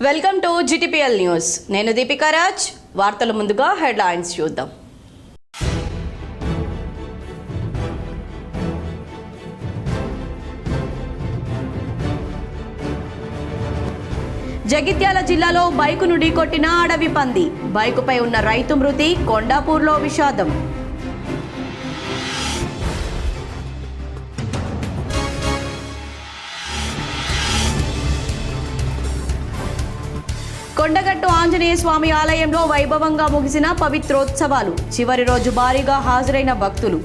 Welcome to GTPL news. నేను దీపికా రాజ్. వార్తల ముందుగా హెడ్లైన్స్ చూద్దాం. జగిత్యాల జిల్లాలో బైకును ఢీకొట్టిన అడవి పంది. బైకుపై ఉన్న రైతు మృతి. కొండాపూర్లో విషాదం. కొండగట్టు ఆంజనేయ స్వామి ఆలయంలో వైభవంగా ముగిసిన పవిత్రోత్సవాలు. చివరి రోజు భారీగా హాజరైన భక్తులు.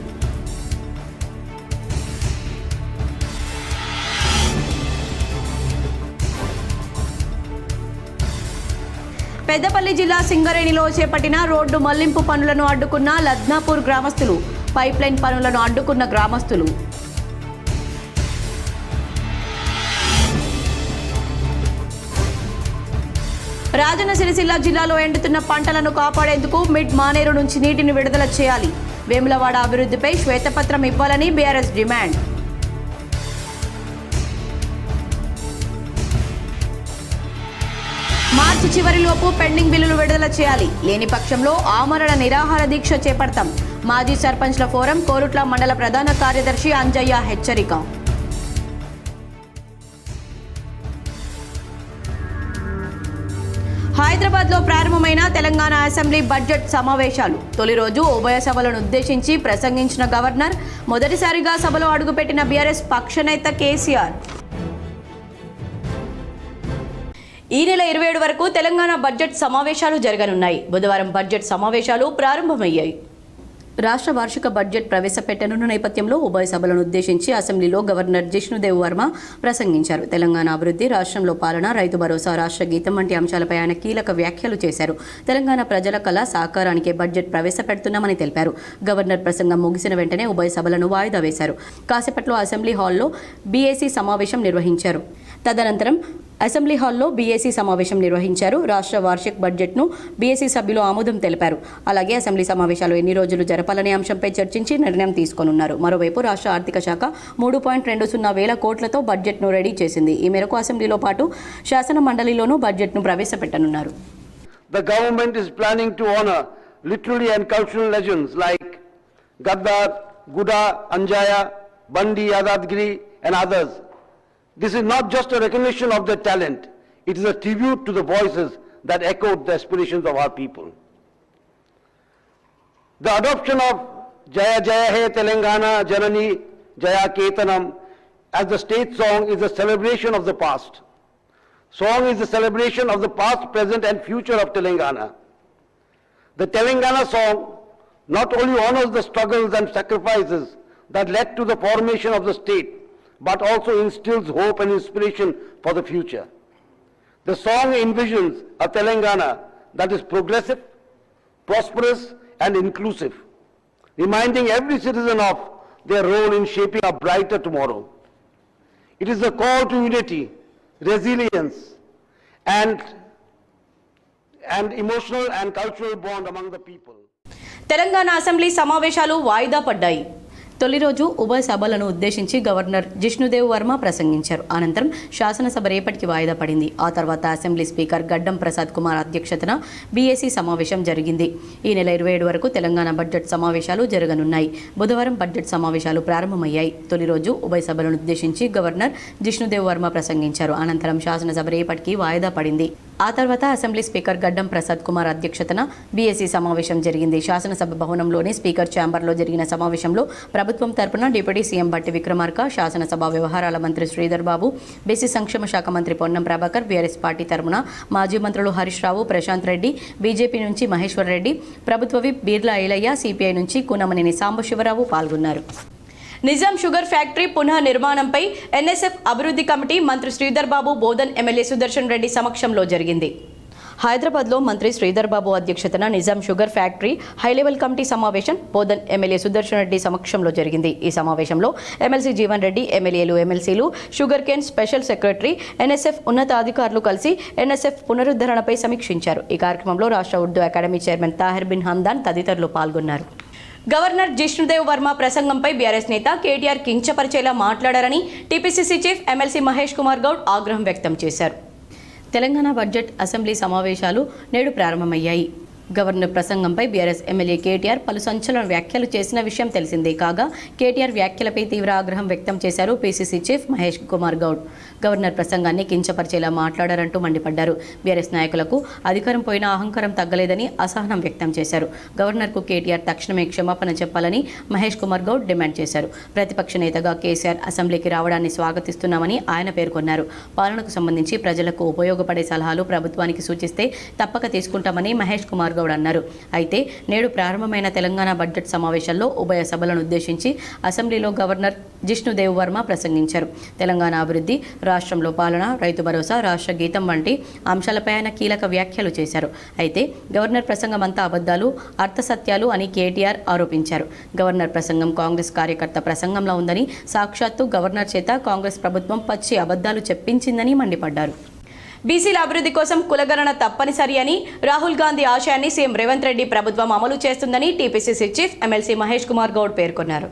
పెద్దపల్లి జిల్లా సింగరేణిలో చేపట్టిన రోడ్డు మళ్లింపు పనులను అడ్డుకున్న లద్నాపూర్ గ్రామస్తులు. పైప్లైన్ పనులను అడ్డుకున్న గ్రామస్తులు. రాజన్న సిరిసిల్ల జిల్లాలో ఎండుతున్న పంటలను కాపాడేందుకు మిడ్ మానేరు నుంచి నీటిని విడుదల చేయాలి. వేములవాడ అభివృద్ధిపై శ్వేతపత్రం ఇవ్వాలని బీఆర్ఎస్ డిమాండ్. మార్చి చివరిలోపు పెండింగ్ బిల్లులు విడుదల చేయాలి. లేని పక్షంలో ఆమరణ నిరాహార దీక్ష చేపడతాం. మాజీ సర్పంచ్ల ఫోరం కోరుట్ల మండల ప్రధాన కార్యదర్శి అంజయ్య హెచ్చరిక. హైదరాబాద్లో ప్రారంభమైన తెలంగాణ అసెంబ్లీ బడ్జెట్ సమావేశాలు. తొలి రోజు ఉభయ సభలను ఉద్దేశించి ప్రసంగించిన గవర్నర్. మొదటిసారిగా సభలో అడుగుపెట్టిన బీఆర్ఎస్ పక్షనేత కేసీఆర్. ఈ నెల 27 వరకు తెలంగాణ బడ్జెట్ సమావేశాలు జరగనున్నాయి. బుధవారం బడ్జెట్ సమావేశాలు ప్రారంభమయ్యాయి. రాష్ట్ర వార్షిక బడ్జెట్ ప్రవేశపెట్టనున్న నేపథ్యంలో ఉభయ సభలను ఉద్దేశించి అసెంబ్లీలో గవర్నర్ జిష్ణుదేవ్ వర్మ ప్రసంగించారు. తెలంగాణ అభివృద్ధి, రాష్ట్రంలో పాలన, రైతు భరోసా, రాష్ట్ర గీతం వంటి అంశాలపై ఆయన కీలక వ్యాఖ్యలు చేశారు. తెలంగాణ ప్రజల కళ సాకారానికే బడ్జెట్ ప్రవేశపెడుతున్నామని తెలిపారు. గవర్నర్ ప్రసంగం ముగిసిన వెంటనే ఉభయ సభలను వాయిదా వేశారు. కాసేపట్లో అసెంబ్లీ హాల్లో బీఏసీ సమావేశం నిర్వహించారు. తదనంతరం అసెంబ్లీ హాల్లో బీఏసీ సమావేశం నిర్వహించారు. రాష్ట్ర వార్షిక బడ్జెట్ను బీఏసీ సభ్యులు ఆమోదం తెలిపారు. అలాగే అసెంబ్లీ సమావేశాలు ఎన్ని రోజులు జరపాలనే అంశంపై చర్చించి నిర్ణయం తీసుకోనున్నారు. మరోవైపు రాష్ట్ర ఆర్థిక శాఖ 3.20 వేల కోట్లతో బడ్జెట్ను రెడీ చేసింది. ఈ మేరకు అసెంబ్లీలో పాటు శాసన మండలిలోనూ బడ్జెట్ను ప్రవేశపెట్టనున్నారు. The government is planning to honor literary and cultural legends like Gaddar, Guda, Anjaya, Bandi, Yadadgiri and others. This is not just a recognition of their talent, it is a tribute to the voices that echoed the aspirations of our people. The adoption of Jaya Jaya He Telangana Janani Jaya Ketanam as the state song is a celebration of the past. Song is a celebration of the past, present and future of Telangana. The Telangana song not only honors the struggles and sacrifices that led to the formation of the state, but also instills hope and inspiration for the future. The song envisions a Telangana that is progressive, prosperous and inclusive, reminding every citizen of their role in shaping a brighter tomorrow. It is a call to unity, resilience and emotional and cultural bond among the people. Telangana assembly సమావేశాలు వాయిదా పడ్డాయి. తొలి రోజు ఉభయ సభలను ఉద్దేశించి governor Jishnudev Varma ప్రసంగించారు. అనంతరం శాసనసభ రేపటికి వాయిదా పడింది. ఆ తర్వాత అసెంబ్లీ స్పీకర్ గడ్డం ప్రసాద్ కుమార్ అధ్యక్షతన బీఏసీ సమావేశం జరిగింది. ఈ నెల 27 వరకు తెలంగాణ బడ్జెట్ సమావేశాలు జరగనున్నాయి. బుధవారం బడ్జెట్ సమావేశాలు ప్రారంభమయ్యాయి. తొలి రోజు ఉభయ సభలను ఉద్దేశించి గవర్నర్ జిష్ణుదేవ్ వర్మ ప్రసంగించారు. అనంతరం శాసనసభ రేపటికి వాయిదా పడింది. ఆ తర్వాత అసెంబ్లీ స్పీకర్ గడ్డం ప్రసాద్ కుమార్ అధ్యక్షతన బీఏసీ సమావేశం జరిగింది. శాసనసభ భవనంలోని స్పీకర్ ఛాంబర్లో జరిగిన సమావేశంలో ప్రభుత్వం తరపున డిప్యూటీ సీఎం బట్టి విక్రమార్క, శాసనసభ వ్యవహారాల మంత్రి శ్రీధర్ బాబు, బీసీ సంక్షేమ శాఖ మంత్రి పొన్నం ప్రభాకర్, బీఆర్ఎస్ పార్టీ తరపున మాజీ మంత్రులు హరీష్ రావు, ప్రశాంత్ రెడ్డి, బీజేపీ నుంచి మహేశ్వర్ రెడ్డి, ప్రభుత్వ విప్ బీర్లా ఐలయ్య, సిపిఐ నుంచి కూనమనేని సాంబశివరావు పాల్గొన్నారు. నిజాం షుగర్ ఫ్యాక్టరీ పునః నిర్మాణంపై ఎన్ఎస్ఎఫ్ అభివృద్ధి కమిటీ మంత్రి శ్రీధర్ బాబు, బోధన్ ఎమ్మెల్యే సుదర్శన్ రెడ్డి సమక్షంలో జరిగింది. హైదరాబాద్లో మంత్రి శ్రీధర్ బాబు అధ్యక్షతన Nizam sugar factory high level committee సమావేశం బోధన్ ఎమ్మెల్యే సుదర్శన్ రెడ్డి సమక్షంలో జరిగింది. ఈ సమావేశంలో ఎమ్మెల్సీ జీవన్ రెడ్డి, ఎమ్మెల్యేలు, ఎమ్మెల్సీలు, sugar cane special secretary, NSF ఉన్నతాధికారులు కలిసి ఎన్ఎస్ఎఫ్ పునరుద్ధరణపై సమీక్షించారు. ఈ కార్యక్రమంలో రాష్ట్ర ఉర్దూ అకాడమీ చైర్మన్ తాహిర్ బిన్ హమ్దాన్ తదితరులు పాల్గొన్నారు. గవర్నర్ జిష్ణుదేవ్ వర్మ ప్రసంగంపై బీఆర్ఎస్ నేత కేటీఆర్ కించపరిచేలా మాట్లాడారని TPCC chief MLC Mahesh Kumar Goud ఆగ్రహం వ్యక్తం చేశారు. తెలంగాణ బడ్జెట్ అసెంబ్లీ సమావేశాలు నేడు ప్రారంభమయ్యాయి. గవర్నర్ ప్రసంగంపై బీఆర్ఎస్ ఎమ్మెల్యే కేటీఆర్ పలు సంచలన వ్యాఖ్యలు చేసిన విషయం తెలిసిందే. కాగా కేటీఆర్ వ్యాఖ్యలపై తీవ్ర ఆగ్రహం వ్యక్తం చేశారు PCC chief Mahesh Kumar Goud. Governor ప్రసంగాన్ని కించపరిచేలా మాట్లాడారంటూ మండిపడ్డారు. బీఆర్ఎస్ నాయకులకు అధికారం పోయినా అహంకారం తగ్గలేదని అసహనం వ్యక్తం చేశారు. గవర్నర్కు కేటీఆర్ తక్షణమే క్షమాపణ చెప్పాలని మహేష్ కుమార్ గౌడ్ డిమాండ్ చేశారు. ప్రతిపక్ష నేతగా కేసీఆర్ అసెంబ్లీకి రావడాన్ని స్వాగతిస్తున్నామని ఆయన పేర్కొన్నారు. పాలనకు సంబంధించి ప్రజలకు ఉపయోగపడే సలహాలు ప్రభుత్వానికి సూచిస్తే తప్పక తీసుకుంటామని మహేష్ కుమార్ గౌడ్ అన్నారు. అయితే నేడు ప్రారంభమైన తెలంగాణ బడ్జెట్ సమావేశాల్లో ఉభయ సభలను ఉద్దేశించి అసెంబ్లీలో గవర్నర్ జిష్ణుదేవ్ వర్మ ప్రసంగించారు. తెలంగాణ అభివృద్ధి, రాష్ట్రంలో పాలన, రైతు భరోసా, రాష్ట్ర గీతం వంటి అంశాలపై ఆయన కీలక వ్యాఖ్యలు చేశారు. అయితే గవర్నర్ ప్రసంగం అంతా అబద్ధాలు, అర్థసత్యాలు అని కేటీఆర్ ఆరోపించారు. గవర్నర్ ప్రసంగం కాంగ్రెస్ కార్యకర్త ప్రసంగంలో ఉందని, సాక్షాత్తు గవర్నర్ చేత కాంగ్రెస్ ప్రభుత్వం పచ్చి అబద్ధాలు చెప్పించిందని మండిపడ్డారు. బీసీల అభివృద్ధి కోసం కులగణన తప్పనిసరి అని, రాహుల్ గాంధీ ఆశయాన్ని సీఎం రేవంత్ రెడ్డి ప్రభుత్వం అమలు చేస్తుందని TPCC chief MLC Mahesh Kumar Goud పేర్కొన్నారు.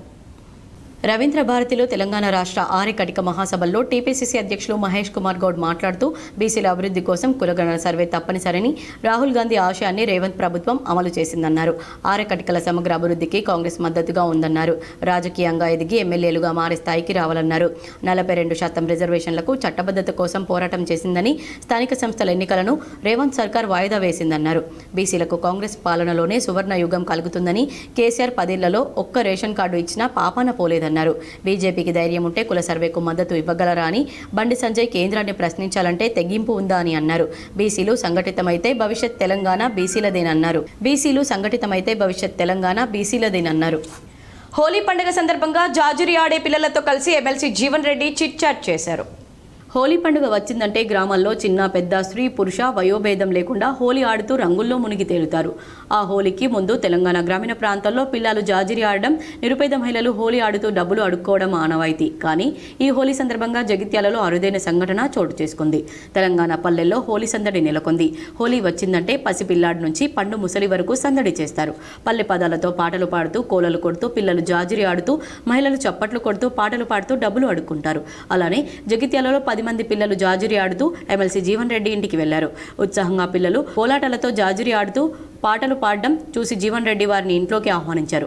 రవీంద్ర భారతిలో తెలంగాణ రాష్ట్ర ఆర్యకటిక మహాసభల్లో టీపీసీసీ అధ్యక్షులు మహేష్ కుమార్ గౌడ్ మాట్లాడుతూ బీసీల అభివృద్ధి కోసం కులగణన సర్వే తప్పనిసరని, రాహుల్ గాంధీ ఆశయాన్ని రేవంత్ ప్రభుత్వం అమలు చేసిందన్నారు. ఆర్యకటికల సమగ్ర అభివృద్ధికి కాంగ్రెస్ మద్దతుగా ఉందన్నారు. రాజకీయంగా ఎదిగి ఎమ్మెల్యేలుగా మారే స్థాయికి రావాలన్నారు. 42% రిజర్వేషన్లకు చట్టబద్ధత కోసం పోరాటం చేసిందని, స్థానిక సంస్థల ఎన్నికలను రేవంత్ సర్కార్ వాయిదా వేసిందన్నారు. బీసీలకు కాంగ్రెస్ పాలనలోనే సువర్ణ యుగం కలుగుతుందని, కేసీఆర్ 10 ఏళ్లలో ఒక్క రేషన్ కార్డు ఇచ్చినా పాపాన పోలేదన్నారు. బీజేపీకి ధైర్యం ఉంటే కుల సర్వేకు మద్దతు ఇవ్వగలరా అని బండి సంజయ్ కేంద్రాన్ని ప్రశ్నించాలంటే తెగింపు ఉందా అని అన్నారు. బీసీలు సంఘటితమైతే భవిష్యత్ తెలంగాణ బీసీలదేనన్నారు. హోలీ పండుగ సందర్భంగా జాజురి ఆడే పిల్లలతో కలిసి MLC Jeevan Reddy chit chat చేశారు. హోలీ పండుగ వచ్చిందంటే గ్రామాల్లో చిన్న పెద్ద, స్త్రీ పురుష వయోభేదం లేకుండా హోలీ ఆడుతూ రంగుల్లో మునిగి తేలుతారు. ఆ హోలీకి ముందు తెలంగాణ గ్రామీణ ప్రాంతాల్లో పిల్లలు జాజిరి ఆడడం, నిరుపేద మహిళలు హోలీ ఆడుతూ డబ్బులు అడుక్కోవడం ఆనవాయితీ. కానీ ఈ హోలీ సందర్భంగా జగిత్యాలలో అరుదైన సంఘటన చోటు చేసుకుంది. తెలంగాణ పల్లెల్లో హోలీ సందడి నెలకొంది. హోలీ వచ్చిందంటే పసిపిల్లాడి నుంచి పండు ముసలి వరకు సందడి చేస్తారు. పల్లె పదాలతో పాటలు పాడుతూ, కోలలు కొడుతూ పిల్లలు జాజిరి ఆడుతూ, మహిళలు చప్పట్లు కొడుతూ పాటలు పాడుతూ డబ్బులు అడుక్కుంటారు. అలానే జగిత్యాలలో 10 మంది పిల్లలు జాజురి ఆడుతూ ఎమ్మెల్సీ జీవన్ రెడ్డి ఇంటికి వెళ్లారు. ఉత్సాహంగా పిల్లలు కోలాటలతో జాజురి ఆడుతూ పాటలు పాడడం చూసి జీవన్ రెడ్డి వారిని ఇంట్లోకి ఆహ్వానించారు.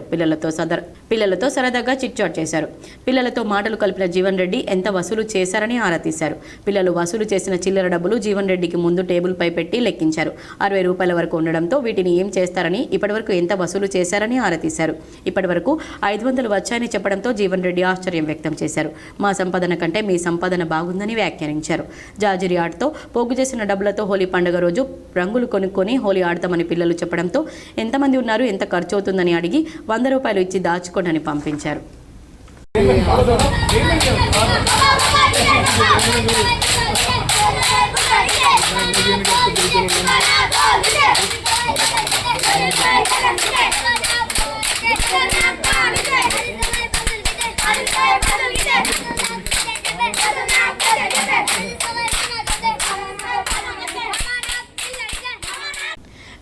పిల్లలతో సరదాగా చిట్చాట్ చేశారు. పిల్లలతో మాటలు కలిపిన జీవన్ రెడ్డి ఎంత వసూలు చేశారని ఆరా తీశారు. పిల్లలు వసూలు చేసిన చిల్లర డబ్బులు జీవన్ రెడ్డికి ముందు టేబుల్ పై పెట్టి లెక్కించారు. 60 రూపాయల వరకు ఉండడంతో వీటిని ఏం చేస్తారని, ఇప్పటివరకు ఎంత వసూలు చేశారని ఆరా తీశారు. ఇప్పటివరకు 500 వచ్చాయని చెప్పడంతో జీవన్ రెడ్డి ఆశ్చర్యం వ్యక్తం చేశారు. మా సంపాదన కంటే మీ సంపాదన బాగుందని వ్యాఖ్యానించారు. జాజిరి ఆటతో పోగు చేసిన డబ్బులతో హోలీ పండుగ రోజు రంగులు కొనుక్కొని హోలీ ఆడతామని పిల్లలు చెప్పడంతో ఎంతమంది ఉన్నారు, ఎంత ఖర్చు అవుతుందని అడిగి 100 రూపాయలు ఇచ్చి దాచుకోండి అని పంపించారు.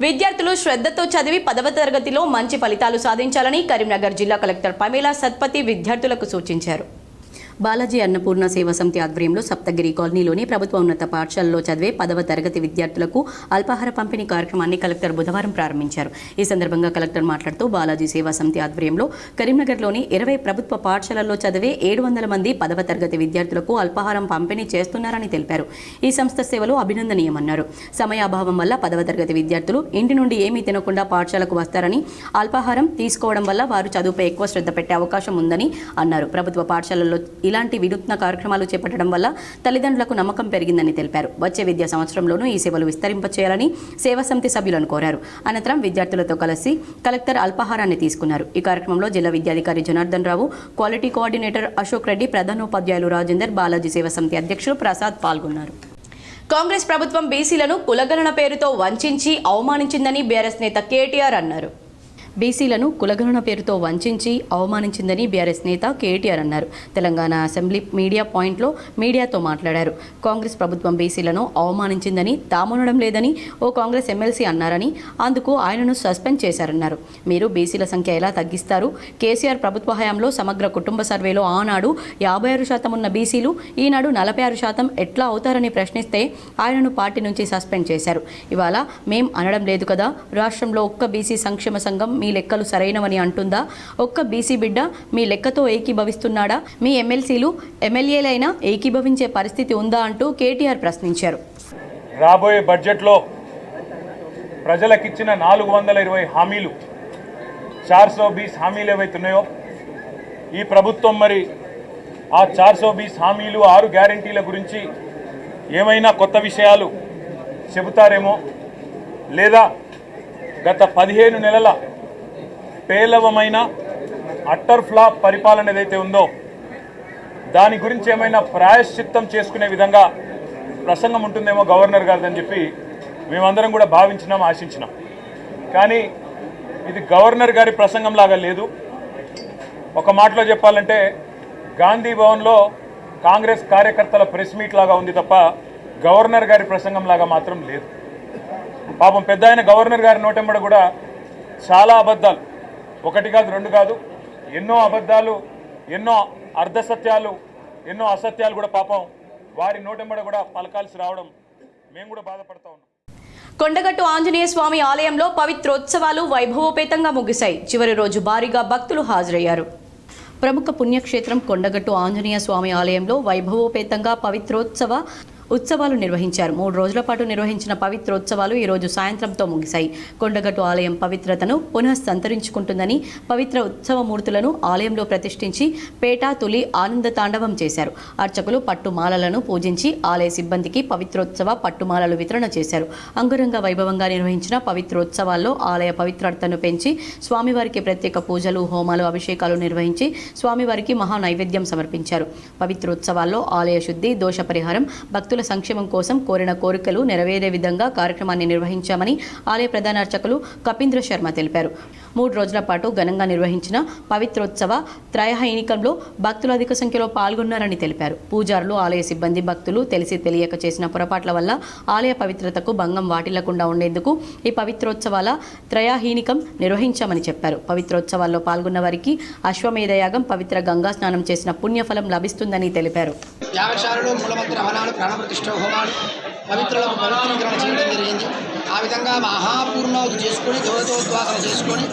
విద్యార్థులు శ్రద్ధతో చదివి 10వ తరగతిలో మంచి ఫలితాలు సాధించాలని కరీంనగర్ జిల్లా కలెక్టర్ పమేలా సత్పతి విద్యార్థులకు సూచించారు. బాలాజీ అన్నపూర్ణ సేవా సమితి ఆధ్వర్యంలో సప్తగిరి కాలనీలోని ప్రభుత్వ ఉన్నత పాఠశాలలో చదివే 10వ తరగతి విద్యార్థులకు అల్పాహార పంపిణీ కార్యక్రమాన్ని కలెక్టర్ బుధవారం ప్రారంభించారు. ఈ సందర్భంగా కలెక్టర్ మాట్లాడుతూ బాలాజీ సేవా సమితి ఆధ్వర్యంలో కరీంనగర్లోని 20 ప్రభుత్వ పాఠశాలల్లో చదివే 700 మంది 10వ తరగతి విద్యార్థులకు అల్పాహారం పంపిణీ చేస్తున్నారని తెలిపారు. ఈ సంస్థ సేవలు అభినందనీయమన్నారు. సమయాభావం వల్ల 10వ తరగతి విద్యార్థులు ఇంటి నుండి ఏమీ తినకుండా పాఠశాలకు వస్తారని, అల్పాహారం తీసుకోవడం వల్ల వారు చదువుపై ఎక్కువ శ్రద్ధ పెట్టే అవకాశం ఉందని అన్నారు. ప్రభుత్వ పాఠశాలల్లో ఇలాంటి వినూత్న కార్యక్రమాలు చేపట్టడం వల్ల తల్లిదండ్రులకు నమ్మకం పెరిగిందని తెలిపారు. వచ్చే విద్యా సంవత్సరంలోనూ ఈ సేవలు విస్తరింపచేయాలని సేవా సమితి సభ్యులను కోరారు. అనంతరం విద్యార్థులతో కలిసి కలెక్టర్ అల్పాహారాన్ని తీసుకున్నారు. ఈ కార్యక్రమంలో జిల్లా విద్యాధికారి జనార్దన్ రావు, క్వాలిటీ కోఆర్డినేటర్ అశోక్ రెడ్డి, ప్రధానోపాధ్యాయులు రాజేందర్, బాలాజీ సేవా సమితి అధ్యక్షులు ప్రసాద్ పాల్గొన్నారు. కాంగ్రెస్ ప్రభుత్వం బీసీలను కులగణన పేరుతో వంచించి అవమానించిందని బీఆర్ఎస్ నేత కేటీఆర్ అన్నారు. బీసీలను కులగణన పేరుతో వంచించి అవమానించిందని బీఆర్ఎస్ నేత కేటీఆర్ అన్నారు. తెలంగాణ అసెంబ్లీ మీడియా పాయింట్లో మీడియాతో మాట్లాడారు. కాంగ్రెస్ ప్రభుత్వం బీసీలను అవమానించిందని తామునడం లేదని ఓ కాంగ్రెస్ ఎమ్మెల్సీ అన్నారని, అందుకు ఆయనను సస్పెండ్ చేశారన్నారు. మీరు బీసీల సంఖ్య ఎలా తగ్గిస్తారు? కేసీఆర్ ప్రభుత్వ హయాంలో సమగ్ర కుటుంబ సర్వేలో ఆనాడు 56% ఉన్న బీసీలు ఈనాడు 46% ఎట్లా అవుతారని ప్రశ్నిస్తే ఆయనను పార్టీ నుంచి సస్పెండ్ చేశారు. ఇవాళ మేం అనడం లేదు కదా, రాష్ట్రంలో ఒక్క బీసీ సంక్షేమ సంఘం మీ లెక్కలు సరైనవని అంటుందా? ఒక్క బీసీ బిడ్డ మీ లెక్కతో ఏకీభవిస్తున్నాడా? మీ ఎమ్మెల్సీలు ఎమ్మెల్యేలైనా ఏకీభవించే పరిస్థితి ఉందా అంటూ కేటీఆర్ ప్రశ్నించారు. రాబోయే బడ్జెట్లో ప్రజలకిచ్చిన 420 హామీలు 420 హామీలు ఏవైతున్నాయో ఈ ప్రభుత్వం మరి ఆ 420 హామీలు 6 గ్యారంటీల గురించి ఏమైనా కొత్త విషయాలు చెబుతారేమో, లేదా గత 15 నెలల పేలవమైన అట్టర్ ఫ్లాప్ పరిపాలన ఏదైతే ఉందో దాని గురించి ఏమైనా ప్రాయశ్చిత్తం చేసుకునే విధంగా ప్రసంగం ఉంటుందేమో గవర్నర్ గారిదని చెప్పి మేమందరం కూడా భావించినాం, ఆశించినాం. కానీ ఇది గవర్నర్ గారి ప్రసంగం లాగా లేదు. ఒక మాటలో చెప్పాలంటే గాంధీ భవన్లో కాంగ్రెస్ కార్యకర్తల ప్రెస్ మీట్ లాగా ఉంది తప్ప గవర్నర్ గారి ప్రసంగం లాగా మాత్రం లేదు. పాపం పెద్ద ఆయన గవర్నర్ గారి నోటెంబడ కూడా చాలా అబద్ధాలు, ఒకటి కాదు రెండు కాదు, ఎన్నో అబద్ధాలు, ఎన్నో అర్ధసత్యాలు, ఎన్నో అసత్యాలు కూడా పాపం వారి నోటెంబడ కూడా పలకాల్సి రావడం మేము కూడా బాధపడతా ఉన్నాం. కొండగట్టు ఆంజనేయ స్వామి ఆలయంలో పవిత్రోత్సవాలు వైభవోపేతంగా ముగిశాయి. చివరి రోజు భారీగా భక్తులు హాజరయ్యారు. ప్రముఖ పుణ్యక్షేత్రం కొండగట్టు ఆంజనేయ స్వామి ఆలయంలో వైభవోపేతంగా ఉత్సవాలు నిర్వహించారు. 3 రోజుల పాటు నిర్వహించిన పవిత్రోత్సవాలు ఈరోజు సాయంత్రంతో ముగిశాయి. కొండగట్టు ఆలయం పవిత్రతను పునఃసంతరించుకుంటుందని పవిత్ర ఉత్సవమూర్తులను ఆలయంలో ప్రతిష్ఠించి పేట తులి ఆనంద తాండవం చేశారు. అర్చకులు పట్టుమాలలను పూజించి ఆలయ సిబ్బందికి పవిత్రోత్సవ పట్టుమాలలు వితరణ చేశారు. అంగరంగ వైభవంగా నిర్వహించిన పవిత్రోత్సవాల్లో ఆలయ పవిత్రతను పెంచి స్వామివారికి ప్రత్యేక పూజలు, హోమాలు, అభిషేకాలు నిర్వహించి స్వామివారికి మహా నైవేద్యం సమర్పించారు. పవిత్రోత్సవాల్లో ఆలయ శుద్ధి, దోష పరిహారం, భక్తుల సంక్షేమం కోసం కోరిన కోరికలు నెరవేరే విధంగా కార్యక్రమాన్ని నిర్వహించామని ఆలయ ప్రధాన అర్చకులు కపీంద్ర శర్మ తెలిపారు. 3 రోజుల పాటు ఘనంగా నిర్వహించిన పవిత్రోత్సవ త్రయహైనికంలో భక్తులు అధిక సంఖ్యలో పాల్గొన్నారని తెలిపారు. పూజారులు, ఆలయ సిబ్బంది భక్తులు తెలిసి తెలియక చేసిన పొరపాట్ల వల్ల ఆలయ పవిత్రతకు భంగం వాటిల్లకుండా ఉండేందుకు ఈ పవిత్రోత్సవాల త్రయహీనికం నిర్వహించామని చెప్పారు. పవిత్రోత్సవాల్లో పాల్గొన్న వారికి అశ్వమేధయాగం, పవిత్ర గంగా స్నానం చేసిన పుణ్యఫలం లభిస్తుందని తెలిపారు. ప్రతిష్ట హోమాలు పవిత్రులకు పవిత్రీకరణ చేయడం జరిగింది. ఆ విధంగా మహాపూర్ణావతి చేసుకొని దేవతోద్వాసన చేసుకొని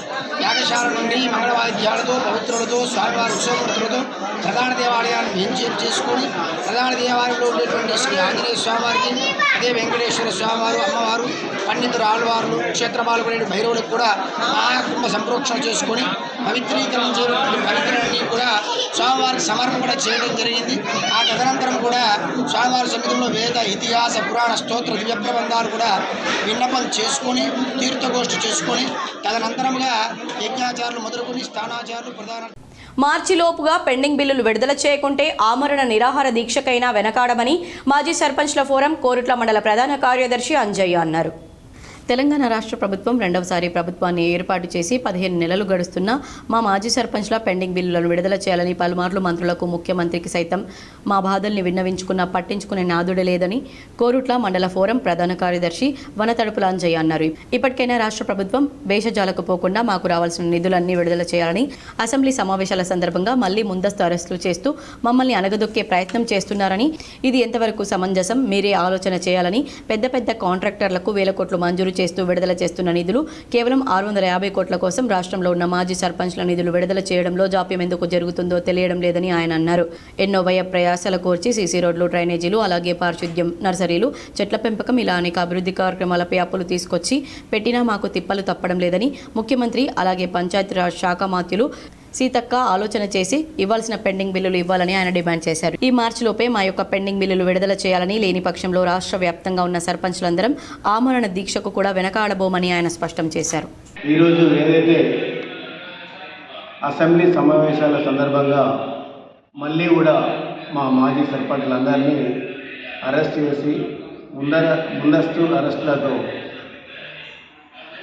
యాగశాల నుండి మంగళవాయిద్యాలతో పవిత్రులతో స్వామివారి ఉత్సవమూర్తులతో ప్రధాన దేవాలయాన్ని వెంచేపు చేసుకొని ప్రధాన దేవాలయంలో ఉండేటువంటి శ్రీ ఆంజనేయ స్వామివారికి, అదే వెంకటేశ్వర స్వామివారు, అమ్మవారు, పండితులు, ఆళ్వారులు, క్షేత్రపాలకులైన భైరవులకు కూడా మహాకుంభ సంప్రోక్షణ చేసుకొని పవిత్రీకరణ చేయబడిన పవిత్రాన్ని కూడా స్వామివారికి సమర్పణ చేయడం జరిగింది. ఆ తదనంతరం కూడా స్వామివారి సన్నిధిలో వేద, ఇతిహాస, పురాణ, స్తోత్ర, దివ్య ప్రబంధాలు కూడా విన్నపం చేసుకొని తీర్థగోష్ఠి చేసుకొని తదనంతరంగా యజ్ఞాచారులు మొదలుకొని స్థానాచారులు ప్రధాన మార్చిలోపుగా పెండింగ్ బిల్లులు విడుదల చేయకుంటే ఆమరణ నిరాహార దీక్షకైనా వెనకాడమని మాజీ సర్పంచ్ల ఫోరం కోరుట్ల మండల ప్రధాన కార్యదర్శి అంజయ్య అన్నారు. తెలంగాణ రాష్ట్ర ప్రభుత్వం రెండవసారి ప్రభుత్వాన్ని ఏర్పాటు చేసి 15 నెలలు గడుస్తున్నా మా మాజీ సర్పంచ్ల పెండింగ్ బిల్లులను విడుదల చేయాలని పలుమార్లు మంత్రులకు, ముఖ్యమంత్రికి సైతం మా బాధల్ని విన్నవించుకున్నా పట్టించుకునే నాదుడే లేదని కోరుట్ల మండల ఫోరం ప్రధాన కార్యదర్శి వనతడుపుల అంజయ్య అన్నారు. ఇప్పటికైనా రాష్ట్ర ప్రభుత్వం భేషజాలకు పోకుండా మాకు రావాల్సిన నిధులన్నీ విడుదల చేయాలని, అసెంబ్లీ సమావేశాల సందర్భంగా మళ్లీ ముందస్తు అరెస్టులు చేస్తూ మమ్మల్ని అనగదొక్కే ప్రయత్నం చేస్తున్నారని, ఇది ఎంతవరకు సమంజసం, మీరే ఆలోచన చేయాలని, పెద్ద పెద్ద కాంట్రాక్టర్లకు 1000 కోట్లు మంజూరు చేస్తూ విడుదల చేస్తున్న నిధులు కేవలం 650 కోట్ల కోసం రాష్ట్రంలో ఉన్న మాజీ సర్పంచ్ల నిధులు విడుదల చేయడంలో జాప్యం ఎందుకు జరుగుతుందో తెలియడం లేదని ఆయన అన్నారు. ఎన్నో వ్యయ ప్రయాసాల కోర్చి సీసీ రోడ్లు, డ్రైనేజీలు, అలాగే పారిశుద్ధ్యం, నర్సరీలు, చెట్ల పెంపకం ఇలా అనేక అభివృద్ధి కార్యక్రమాలపై అప్పులు తీసుకొచ్చి పెట్టినా మాకు తిప్పలు తప్పడం లేదని ముఖ్యమంత్రి అలాగే పంచాయతీరాజ్ శాఖ మంత్రులు సీతక్క ఆలోచన చేసి ఇవ్వాల్సిన పెండింగ్ బిల్లులు ఇవ్వాలని ఆయన డిమాండ్ చేశారు. ఈ మార్చిలోపే మా యొక్క పెండింగ్ బిల్లులు విడుదల చేయాలని, లేని పక్షంలో రాష్ట్ర వ్యాప్తంగా ఉన్న సర్పంచ్లందరం ఆమరణ దీక్షకు కూడా వెనకాడబోమని ఆయన స్పష్టం చేశారు. ఈరోజు ఏదైతే అసెంబ్లీ సమావేశాల సందర్భంగా మళ్ళీ కూడా మా మాజీ సర్పంచ్లందరినీ అరెస్ట్ చేసి ముందస్తు అరెస్టులతో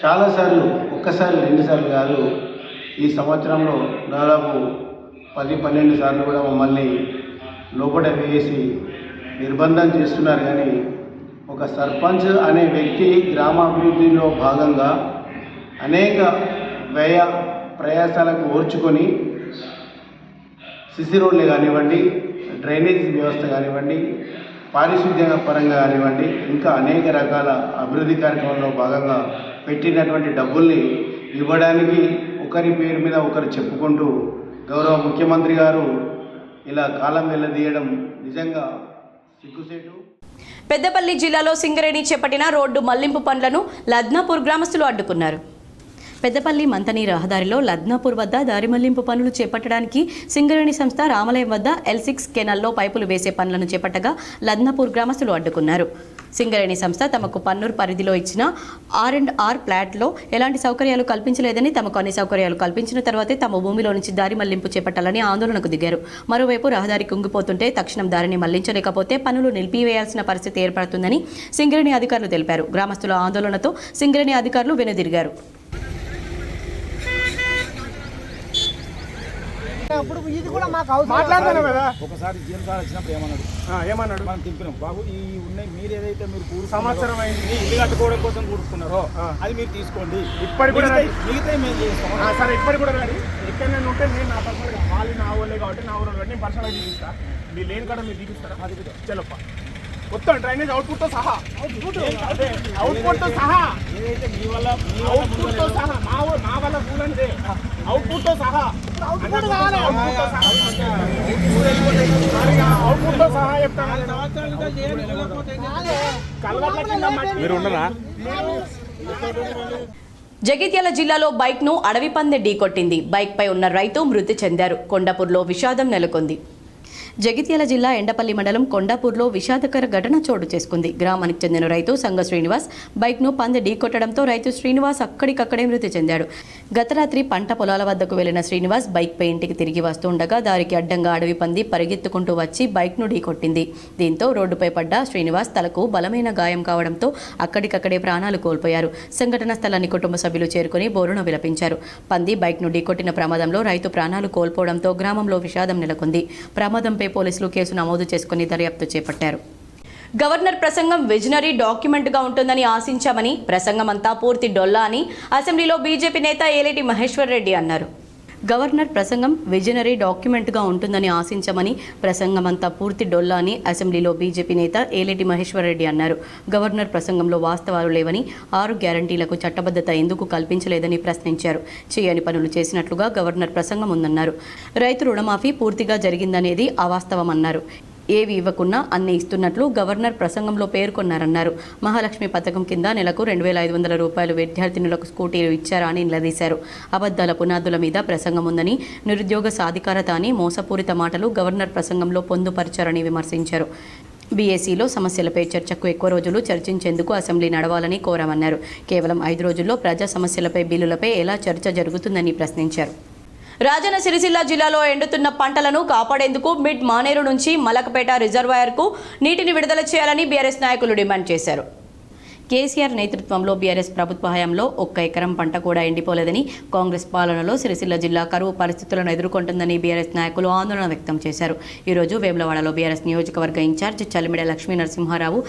చాలాసార్లు ఒక్కసారి 2 సార్లు కాదు, ఈ సంవత్సరంలో దాదాపు 10-12 సార్లు కూడా మమ్మల్ని లోపల వేసి నిర్బంధం చేస్తున్నారు. కానీ ఒక సర్పంచ్ అనే వ్యక్తి గ్రామాభివృద్ధిలో భాగంగా అనేక వ్యయ ప్రయాసాలకు ఓర్చుకొని సిసి రోడ్లే కానివ్వండి, డ్రైనేజ్ వ్యవస్థ కానివ్వండి, పారిశుద్ధ్య పరంగా కానివ్వండి, ఇంకా అనేక రకాల అభివృద్ధి కార్యక్రమంలో భాగంగా పెట్టినటువంటి డబ్బుల్ని ఇవ్వడానికి ఒకరి పేరు మీద ఒకరు చెప్పుకుంటూ గౌరవ ముఖ్యమంత్రి గారు ఇలా కాలం వెళ్ళదీయడం నిజంగా సిగ్గుసేటు. పెద్దపల్లి జిల్లాలో సింగరేణి చేపట్టిన రోడ్డు మళ్లింపు పనులను లద్నాపూర్ గ్రామస్తులు అడ్డుకున్నారు. పెద్దపల్లి మంతని రహదారిలో లద్నాపూర్ వద్ద దారి మళ్లింపు పనులు చేపట్టడానికి సింగరేణి సంస్థ రామలయం వద్ద L6 కెనాల్లో పైపులు వేసే పనులను చేపట్టగా లద్నాపూర్ గ్రామస్తులు అడ్డుకున్నారు. సింగరేణి సంస్థ తమకు పన్నూరు పరిధిలో ఇచ్చిన R&R ప్లాట్లో ఎలాంటి సౌకర్యాలు కల్పించలేదని, తమకు అన్ని సౌకర్యాలు కల్పించిన తర్వాతే తమ భూమిలో నుంచి దారి మళ్లింపు చేపట్టాలని ఆందోళనకు దిగారు. మరోవైపు రహదారి కుంగిపోతుంటే తక్షణం దారిని మళ్లించలేకపోతే పనులు నిలిపివేయాల్సిన పరిస్థితి ఏర్పడుతుందని సింగరేణి అధికారులు తెలిపారు. గ్రామస్తుల ఆందోళనతో సింగరేణి అధికారులు వెనుదిరిగారు. ఇది కూడా మాకు మాట్లాడతాను కదా. ఒకసారి జీఎం సార్ వచ్చినప్పుడు ఏమన్నాడు మనం తిప్పినాం బాబు, ఈ ఉన్నాయి మీరు ఏదైతే మీరు సంవత్సరం అయింది ఇల్లు కట్టుకోవడం కోసం కూడుకున్నారో అది మీరు తీసుకోండి. ఇప్పటికి కూడా మిగతా మేము చేస్తాం. సరే ఇప్పటికి కూడా కానీ ఎక్కడైనా ఉంటే నేను నా పర్సనల్గా వాళ్ళు నా వాళ్ళే కాబట్టి నా ఊళ్ళో నేను పర్సనల్గా చూపిస్తా. మీరు లేని కాడ మీరు చూపిస్తారా? అది చలప్ప మొత్తం డ్రైనేజ్ అవుట్పుట్తో సహా అవుట్పుట్తో సహా ఏదైతే మీ వల్ల అవుట్పుట్తో సహా మా వల్ల కూలంటే అవుట్పుట్తో సహా అవుట్పుట్తో సహా చెప్తాను. మీరు ఉండరా? జగిత్యాల జిల్లాలో బైక్ను అడవి పందె ఢీకొట్టింది. బైక్పై ఉన్న రైతు మృతి చెందారు. కొండాపూర్లో విషాదం నెలకొంది. జగిత్యాల జిల్లా ఎండపల్లి మండలం కొండాపూర్లో విషాదకర ఘటన చోటు చేసుకుంది. గ్రామానికి చెందిన రైతు సంగ శ్రీనివాస్ బైక్ను పందె ఢీకొట్టడంతో రైతు శ్రీనివాస్ అక్కడికక్కడే మృతి చెందాడు. గత రాత్రి పంట పొలాల వద్దకు వెళ్లిన శ్రీనివాస్ బైక్పై ఇంటికి తిరిగి వస్తుండగా దారికి అడ్డంగా అడవి పంది పరిగెత్తుకుంటూ వచ్చి బైక్ను ఢీకొట్టింది. దీంతో రోడ్డుపై పడ్డ శ్రీనివాస్ తలకు బలమైన గాయం కావడంతో అక్కడికక్కడే ప్రాణాలు కోల్పోయారు. సంఘటన స్థలాన్ని కుటుంబ సభ్యులు చేరుకుని బోరున విలపించారు. పంది బైక్ను ఢీకొట్టిన ప్రమాదంలో రైతు ప్రాణాలు కోల్పోవడంతో గ్రామంలో విషాదం నెలకొంది. ప్రమాదంపై పోలీసులు కేసు నమోదు చేసుకుని దర్యాప్తు చేపట్టారు. గవర్నర్ ప్రసంగం విజనరీ డాక్యుమెంట్గా ఉంటుందని ఆశించామని, ప్రసంగం అంతా పూర్తి డొల్లా అని అసెంబ్లీలో బీజేపీ నేత ఏలేటి మహేశ్వర్ రెడ్డి అన్నారు. గవర్నర్ ప్రసంగం విజనరీ డాక్యుమెంట్గా ఉంటుందని ఆశించమని, ప్రసంగమంతా పూర్తి డొల్లా అని అసెంబ్లీలో బీజేపీ నేత ఏలేటి మహేశ్వర్ రెడ్డి అన్నారు. గవర్నర్ ప్రసంగంలో వాస్తవాలు లేవని, 6 గ్యారంటీలకు చట్టబద్ధత ఎందుకు కల్పించలేదని ప్రశ్నించారు. చేయని పనులు చేసినట్లుగా గవర్నర్ ప్రసంగం ఉందన్నారు. రైతు రుణమాఫీ పూర్తిగా జరిగిందనేది అవాస్తవమన్నారు. ఏవి ఇవ్వకున్నా అన్ని ఇస్తున్నట్లు గవర్నర్ ప్రసంగంలో పేర్కొన్నారన్నారు. మహాలక్ష్మి పథకం కింద నెలకు 2,500 రూపాయలు విద్యార్థినులకు స్కూటీలు ఇచ్చారా అని నిలదీశారు. అబద్ధాల పునాదుల మీద ప్రసంగం ఉందని, నిరుద్యోగ సాధికారత అని మోసపూరిత మాటలు గవర్నర్ ప్రసంగంలో పొందుపరిచారని విమర్శించారు. బీఎస్సీలో సమస్యలపై చర్చకు ఎక్కువ రోజులు చర్చించేందుకు అసెంబ్లీ నడవాలని కోరామన్నారు. కేవలం 5 రోజుల్లో ప్రజా సమస్యలపై బిల్లులపై ఎలా చర్చ జరుగుతుందని ప్రశ్నించారు. రాజన్న సిరిసిల్ల జిల్లాలో ఎండుతున్న పంటలను కాపాడేందుకు మిడ్ మానేరు నుంచి మలకపేట రిజర్వాయర్కు నీటిని విడుదల చేయాలని బీఆర్ఎస్ నాయకులు డిమాండ్ చేశారు. కేసీఆర్ నేతృత్వంలో బీఆర్ఎస్ ప్రభుత్వ హయాంలో 1 ఎకరం పంట కూడా ఎండిపోలేదని, కాంగ్రెస్ పాలనలో సిరిసిల్ల జిల్లా కరువు పరిస్థితులను ఎదుర్కొంటుందని బీఆర్ఎస్ నాయకులు ఆందోళన వ్యక్తం చేశారు. ఈరోజు వేములవాడలో బీఆర్ఎస్ నియోజకవర్గ ఇన్ఛార్జ్ చల్మిడ లక్ష్మీ నరసింహారావు,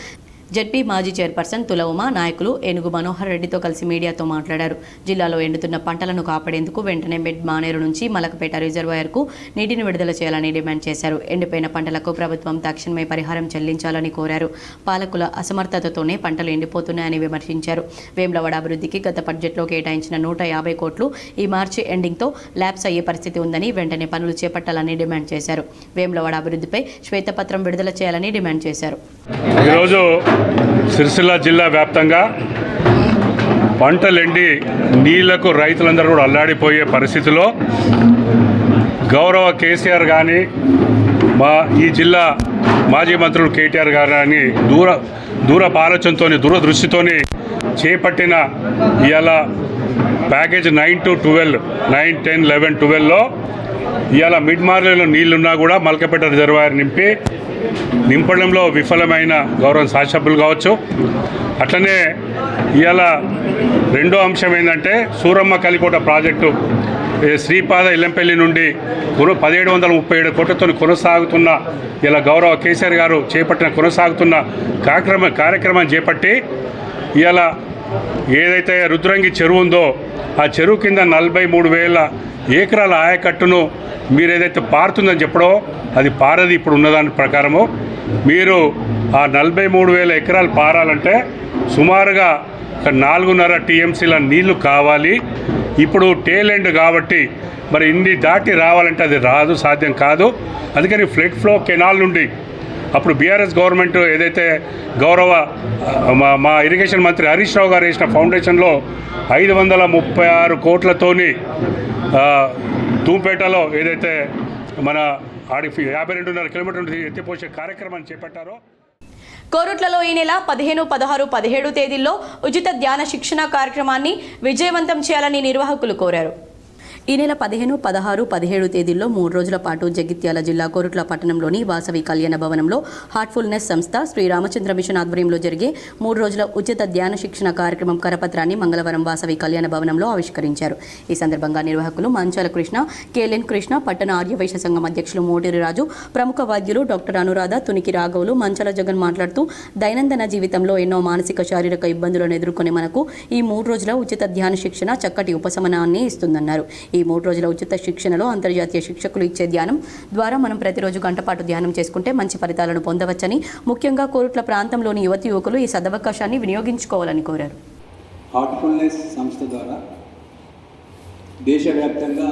జెడ్పీ మాజీ చైర్పర్సన్ తుల ఉమా, నాయకులు ఏనుగు మనోహర్ రెడ్డితో కలిసి మీడియాతో మాట్లాడారు. జిల్లాలో ఎండుతున్న పంటలను కాపాడేందుకు వెంటనే మిడ్ మానేరు నుంచి మలకపేట రిజర్వాయర్కు నీటిని విడుదల చేయాలని డిమాండ్ చేశారు. ఎండిపోయిన పంటలకు ప్రభుత్వం తక్షణమే పరిహారం చెల్లించాలని కోరారు. పాలకుల అసమర్థతతోనే పంటలు ఎండిపోతున్నాయని విమర్శించారు. వేములవాడ అభివృద్ధికి గత బడ్జెట్లో కేటాయించిన 150 కోట్లు ఈ మార్చి ఎండింగ్తో ల్యాప్స్ అయ్యే పరిస్థితి ఉందని, వెంటనే పనులు చేపట్టాలని డిమాండ్ చేశారు. వేములవాడ అభివృద్ధిపై శ్వేతపత్రం విడుదల చేయాలని డిమాండ్ చేశారు. ఈరోజు సిరిసిల్ల జిల్లా వ్యాప్తంగా పంటలెండి నీళ్లకు రైతులందరూ కూడా అల్లాడిపోయే పరిస్థితిలో గౌరవ కేసీఆర్ కానీ, మా ఈ జిల్లా మాజీ మంత్రులు కేటీఆర్ గారు కానీ దూరపు ఆలోచనతో, దూరదృష్టితో చేపట్టిన ఇవాళ ప్యాకేజ్ 9 to 12, 9, 10, 11, 12లో ఇవాళ మిడ్ మార్లేలో నీళ్లున్నా కూడా మల్కపేట రిజర్వాయర్ నింపడంలో విఫలమైన గౌరవ శాసనసభ్యులు కావచ్చు. అట్లనే ఇవాళ రెండో అంశం ఏంటంటే సూరమ్మ కలికోట ప్రాజెక్టు శ్రీపాద ఇల్లంపల్లి నుండి 1737 కోట్లతో కొనసాగుతున్న ఇలా గౌరవ కేసీఆర్ గారు చేపట్టిన కొనసాగుతున్న కార్యక్రమం చేపట్టి ఇవాళ ఏదైతే రుద్రంగి చెరువు ఉందో ఆ చెరువు కింద 43,000 ఎకరాల ఆయకట్టును మీరు ఏదైతే పారుతుందని చెప్పడో అది పారది. ఇప్పుడు ఉన్నదాని ప్రకారము మీరు ఆ 43,000 ఎకరాలు పారాలంటే సుమారుగా 4.5 టీఎంసీల నీళ్లు కావాలి. ఇప్పుడు టేల్ ఎండ్ కాబట్టి మరి ఇన్ని దాటి రావాలంటే అది రాదు, సాధ్యం కాదు. అందుకని ఫ్లడ్ ఫ్లో కెనాల్ నుండి అప్పుడు బీఆర్ఎస్ గవర్నమెంట్ ఏదైతే గౌరవ మా ఇరిగేషన్ మంత్రి హరీష్ రావు గారు వేసిన ఫౌండేషన్లో 536 కోట్లతోని తూంపేటలో ఏదైతే మన 52.5 కిలోమీటర్లు ఎత్తిపోసే కార్యక్రమాన్ని చేపట్టారో. కోరుట్లలో ఈ నెల 15, 16, 17 తేదీల్లో ఉచిత ధ్యాన శిక్షణ కార్యక్రమాన్ని విజయవంతం చేయాలని నిర్వాహకులు కోరారు. ఈ నెల 15, 16, 17 తేదీల్లో 3 రోజుల పాటు జగిత్యాల జిల్లా కోరుట్ల పట్టణంలోని వాసవి కళ్యాణ భవనంలో హార్ట్ఫుల్నెస్ సంస్థ శ్రీ రామచంద్ర మిషన్ ఆధ్వర్యంలో జరిగే 3 రోజుల ఉచిత ధ్యాన శిక్షణ కార్యక్రమం కరపత్రాన్ని మంగళవారం వాసవి కళ్యాణ భవనంలో ఆవిష్కరించారు. ఈ సందర్భంగా నిర్వాహకులు మంచాల కృష్ణ, కేఎల్ఎన్ కృష్ణ, పట్టణ ఆర్యవైశ్య సంఘం అధ్యక్షులు మోటేరి రాజు, ప్రముఖ వైద్యులు డాక్టర్ అనురాధ, తునికి రాఘవులు, మంచాల జగన్ మాట్లాడుతూ దైనందిన జీవితంలో ఎన్నో మానసిక శారీరక ఇబ్బందులను ఎదుర్కొనే మనకు ఈ 3 రోజుల ఉచిత ధ్యాన శిక్షణ చక్కటి ఉపశమనాన్ని ఇస్తుందన్నారు. ఈ 3 రోజుల ఉచిత శిక్షణలో అంతర్జాతీయ శిక్షకులు ఇచ్చే ధ్యానం ద్వారా మనం ప్రతిరోజు గంటపాటు ధ్యానం చేసుకుంటే మంచి ఫలితాలను పొందవచ్చని, ముఖ్యంగా కోరుట్ల ప్రాంతంలోని యువతి యువకులు ఈ సదవకాశాన్ని వినియోగించుకోవాలని కోరారు. హార్ట్ఫుల్నెస్ సంస్థ ద్వారా దేశవ్యాప్తంగా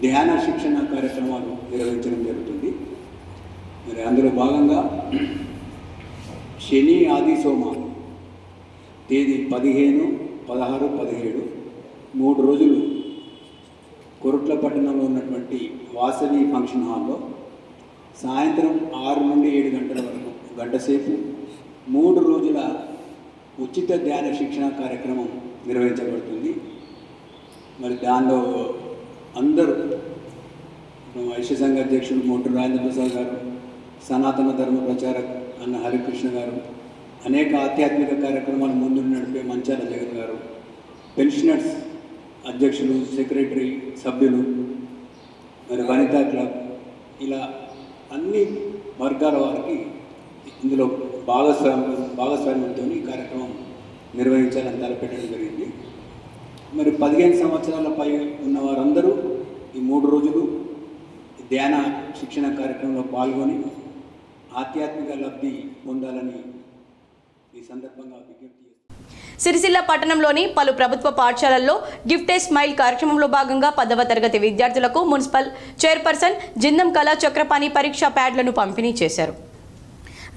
ధ్యాన శిక్షణ కార్యక్రమాలు నిర్వహించడం జరుగుతుంది. మరి అందులో భాగంగా శని, ఆది, సోమ తేదీ 15, 16, 17 3 రోజులు కొరుట్ల పట్టణంలో ఉన్నటువంటి వాసవి ఫంక్షన్ హాల్లో సాయంత్రం 6 నుండి 7 గంటల వరకు గంట సేపు 3 రోజుల ఉచిత ధ్యాన శిక్షణ కార్యక్రమం నిర్వహించబడుతుంది. మరి దానిలో అందరూ వైశ్య సంఘ అధ్యక్షుడు మోటూరు రాజేంద్ర ప్రసాద్ గారు, సనాతన ధర్మ ప్రచారక్ అన్న హరికృష్ణ గారు, అనేక ఆధ్యాత్మిక కార్యక్రమాలు ముందు నడిపే మంచాల జగన్ గారు, పెన్షనర్స్ అధ్యక్షులు, సెక్రటరీ, సభ్యులు, మరి వనితా క్లబ్, ఇలా అన్ని వర్గాల వారికి ఇందులో భాగస్వామ్యంతో ఈ కార్యక్రమం నిర్వహించాలని తలపెట్టడం జరిగింది. మరి 15 సంవత్సరాల పై ఉన్న వారందరూ ఈ 3 రోజులు ధ్యాన శిక్షణ కార్యక్రమంలో పాల్గొని ఆధ్యాత్మిక లబ్ధి పొందాలని ఈ సందర్భంగా విజ్ఞప్తి. సిరిసిల్ల పట్టణంలోని పలు ప్రభుత్వ పాఠశాలల్లో గిఫ్ట్ ఏ స్మైల్ కార్యక్రమంలో భాగంగా 10వ తరగతి విద్యార్థులకు మున్సిపల్ చైర్పర్సన్ జిందం కళా చక్రపాణి పరీక్షా ప్యాడ్లను పంపిణీ చేశారు.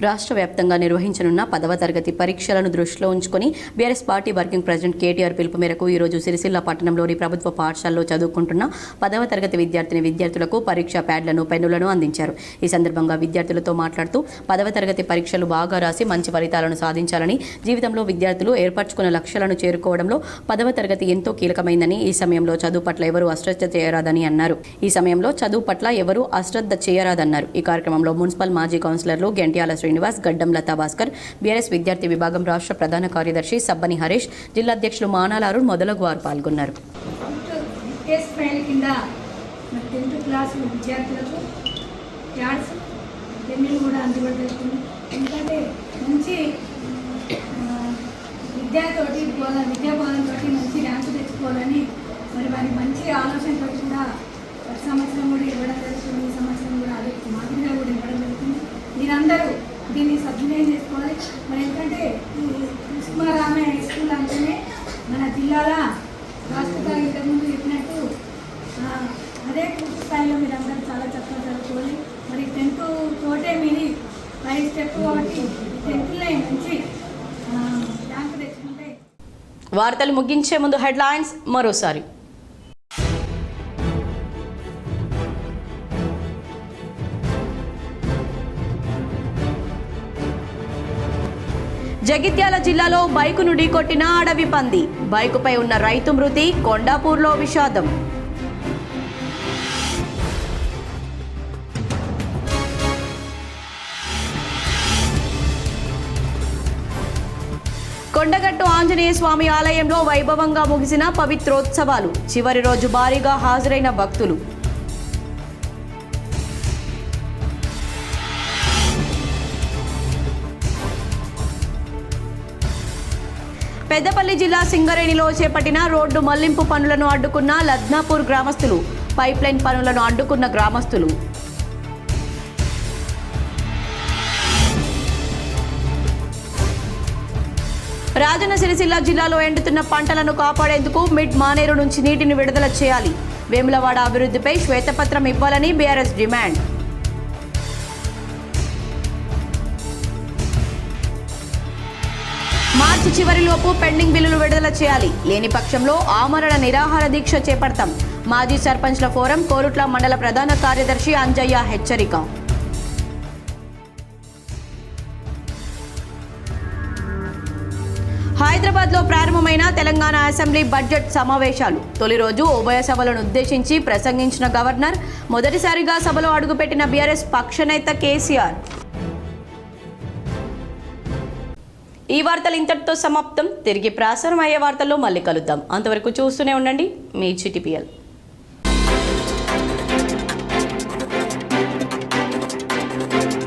రాష్ట్ర వ్యాప్తంగా నిర్వహించనున్న 10వ తరగతి పరీక్షలను దృష్టిలో ఉంచుకొని BRS party working president KTR పిలుపు మేరకు ఈరోజు సిరిసిల్ల పట్టణంలోని ప్రభుత్వ పాఠశాలలో చదువుకుంటున్న 10వ తరగతి విద్యార్థులకు పరీక్షా ప్యాడ్లను, పెన్నులను అందించారు. ఈ సందర్భంగా విద్యార్థులతో మాట్లాడుతూ 10వ తరగతి పరీక్షలు బాగా రాసి మంచి ఫలితాలను సాధించాలని, జీవితంలో విద్యార్థులు ఏర్పరచుకున్న లక్ష్యాలను చేరుకోవడంలో 10వ తరగతి ఎంతో కీలకమైందని, ఈ సమయంలో చదువు పట్ల ఎవరూ అశ్రద్ధ చేయరాదని అన్నారు. ఈ కార్యక్రమంలో మున్సిపల్ మాజీ కౌన్సిలర్లు గెంట్యాల శ్రీనివాస్, గడ్డం లతా భాస్కర్, బీఆర్ఎస్ విద్యార్థి విభాగం రాష్ట్ర ప్రధాన కార్యదర్శి సబ్బని హరీష్, జిల్లా అధ్యక్షులు మానాలారు మొదలగు వారు పాల్గొన్నారు. విద్యాబోధనతో మంచి ర్యాంకు తెచ్చుకోవాలని మరి వారి మంచి ఆలోచనతో కూడా సంవత్సరం కూడా ఇవ్వడం జరుగుతుంది. ఈ సంవత్సరం కూడా అదే మాదిరిగా కూడా ఇవ్వడం జరుగుతుంది. మీరందరూ దీన్ని సద్వినియోగం చేసుకోవాలి. మరి ఎందుకంటే ఉస్మారామయ్య హై స్కూల్ అంటేనే మన జిల్లాలో రాష్ట్ర ఇంతకుముందు చెప్పినట్టు అదే పూర్తి స్థాయిలో మీరందరూ చాలా చక్కగా చదువుకోవాలి. మరి 10th తోటే మీది 5 స్టెప్ కాబట్టి 10thలో మంచి ర్యాంకు తెచ్చుకుంటే. వార్తలు ముగించే ముందు హెడ్లైన్స్ మరోసారి. జగిత్యాల జిల్లాలో బైకును ఢీకొట్టిన అడవి పంది, బైకుపై ఉన్న రైతు మృతి, కొండాపూర్లో విషాదం. కొండగట్టు ఆంజనేయ స్వామి ఆలయంలో వైభవంగా ముగిసిన పవిత్రోత్సవాలు. చివరి రోజు భారీగా హాజరైన భక్తులు. పెద్దపల్లి జిల్లా సింగరేణిలో చేపట్టిన రోడ్డు మళ్లింపు పనులను అడ్డుకున్న లద్నాపూర్ గ్రామస్తులు. పైప్లైన్ పనులను అడ్డుకున్న గ్రామస్తులు. రాజన్న సిరిసిల్ల జిల్లాలో ఎండుతున్న పంటలను కాపాడేందుకు మిడ్ మానేరు నుంచి నీటిని విడుదల చేయాలి. వేములవాడ అభివృద్ధిపై శ్వేతపత్రం ఇవ్వాలని బీఆర్ఎస్ డిమాండ్. మార్చి చివరిలోపు పెండింగ్ బిల్లులు విడుదల చేయాలి. లేని పక్షంలో ఆమరణ నిరాహార దీక్ష చేపడతాం. మాజీ సర్పంచ్ల ఫోరం కోరుట్ల మండల ప్రధాన కార్యదర్శి అంజయ్య హెచ్చరిక. హైదరాబాద్లో ప్రారంభమైన తెలంగాణ అసెంబ్లీ బడ్జెట్ సమావేశాలు. తొలి రోజు ఉభయ సభలను ఉద్దేశించి ప్రసంగించిన గవర్నర్. మొదటిసారిగా సభలో అడుగుపెట్టిన బీఆర్ఎస్ పక్షనేత కేసీఆర్. ఈ వార్తలు ఇంతటితో సమాప్తం. తిరిగి ప్రసారం అయ్యే వార్తల్లో మళ్ళీ కలుద్దాం. అంతవరకు చూస్తూనే ఉండండి మీ GTPL.